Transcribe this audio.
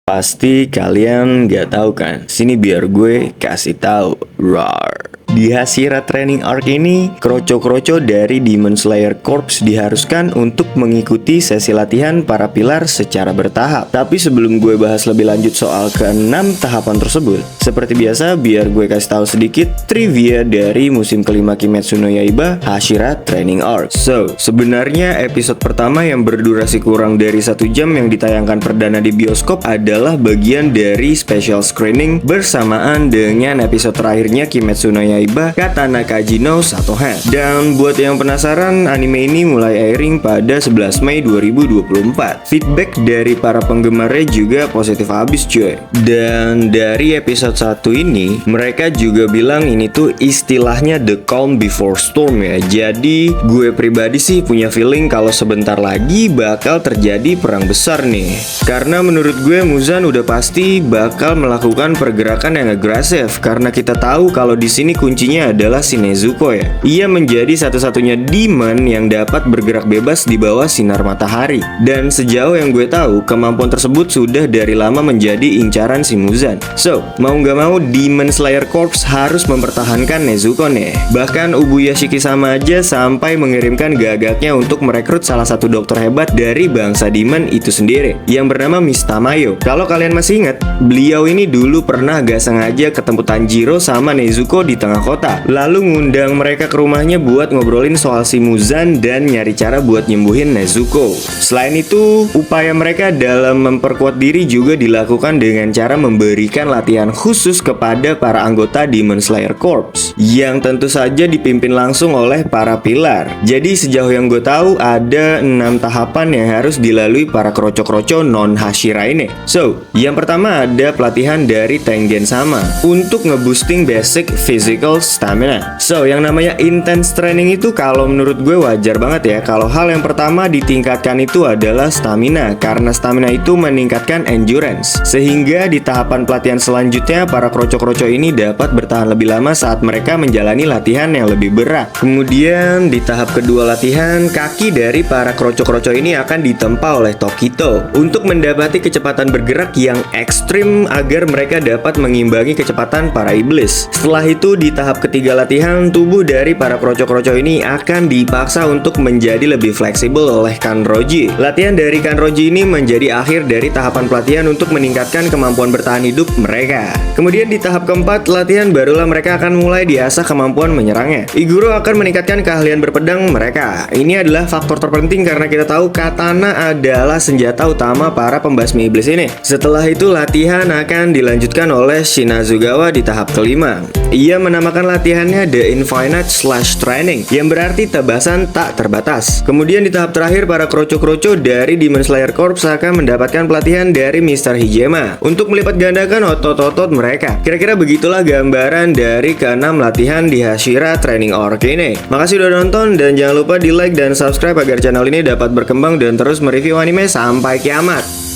Pasti kalian gak tahu kan? Sini biar gue kasih tahu. Rar. Di Hashira Training Arc ini, kroco-kroco dari Demon Slayer Corps diharuskan untuk mengikuti sesi latihan para pilar secara bertahap. Tapi sebelum gue bahas lebih lanjut soal ke-6 tahapan tersebut, seperti biasa biar gue kasih tahu sedikit trivia dari musim kelima Kimetsu no Yaiba Hashira Training Arc. So, sebenarnya episode pertama yang berdurasi kurang dari 1 jam yang ditayangkan perdana di bioskop adalah bagian dari special screening bersamaan dengan episode terakhirnya Kimetsu no Yaiba Katana Kaji no Satohan. Dan buat yang penasaran, anime ini mulai airing pada 11 Mei 2024. Feedback dari para penggemarnya juga positif habis cuy. Dan dari episode 1 ini, mereka juga bilang ini tuh istilahnya the calm before storm ya. Jadi gue pribadi sih punya feeling kalau sebentar lagi bakal terjadi perang besar nih. Karena menurut gue Muzan udah pasti bakal melakukan pergerakan yang agresif. Karena kita tahu kalau di sini kuncinya adalah si Nezuko ya. Ia menjadi satu-satunya demon yang dapat bergerak bebas di bawah sinar matahari. Dan sejauh yang gue tahu, kemampuan tersebut sudah dari lama menjadi incaran si Muzan. So, mau gak mau Demon Slayer Corps harus mempertahankan Nezuko nih. Bahkan Ubuya Shikisama aja sampai mengirimkan gagaknya untuk merekrut salah satu dokter hebat dari bangsa demon itu sendiri, yang bernama Miss Tamayo. Kalau kalian masih ingat, beliau ini dulu pernah gak sengaja ketemu Tanjiro sama Nezuko di tengah kota, lalu ngundang mereka ke rumahnya buat ngobrolin soal si Muzan dan nyari cara buat nyembuhin Nezuko. Selain itu, upaya mereka dalam memperkuat diri juga dilakukan dengan cara memberikan latihan khusus kepada para anggota Demon Slayer Corps, yang tentu saja dipimpin langsung oleh para pilar. Jadi sejauh yang gue tahu ada 6 tahapan yang harus dilalui para kroco-kroco non Hashira ini. So, yang pertama ada pelatihan dari Tengen Sama untuk ngeboosting basic physical stamina. So, yang namanya intense training itu kalau menurut gue wajar banget ya kalau hal yang pertama ditingkatkan itu adalah stamina, karena stamina itu meningkatkan endurance. Sehingga di tahapan pelatihan selanjutnya para kroco-kroco ini dapat bertahan lebih lama saat mereka menjalani latihan yang lebih berat. Kemudian di tahap kedua latihan, kaki dari para kroco-kroco ini akan ditempa oleh Tokito untuk mendapati kecepatan bergerak yang ekstrim agar mereka dapat mengimbangi kecepatan para iblis. Setelah itu di tahap ketiga latihan, tubuh dari para kroco-kroco ini akan dipaksa untuk menjadi lebih fleksibel oleh Kanroji. Latihan dari Kanroji ini menjadi akhir dari tahapan pelatihan untuk meningkatkan kemampuan bertahan hidup mereka. Kemudian di tahap keempat latihan barulah mereka akan mulai diasah kemampuan menyerangnya. Iguro akan meningkatkan keahlian berpedang mereka. Ini adalah faktor terpenting karena kita tahu katana adalah senjata utama para pembasmi iblis ini. Setelah itu latihan akan dilanjutkan oleh Shinazugawa di tahap kelima. Ia menamakan latihannya The Infinite Slash Training, yang berarti tebasan tak terbatas. Kemudian di tahap terakhir para kroco-kroco dari Demon Slayer Corps akan mendapatkan pelatihan dari Mr. Hijima untuk melipat gandakan otot-otot mereka. Kira-kira begitulah gambaran dari ke-6 latihan di Hashira Training Arc ini. Makasih udah nonton dan jangan lupa di like dan subscribe agar channel ini dapat berkembang dan terus mereview anime sampai kiamat.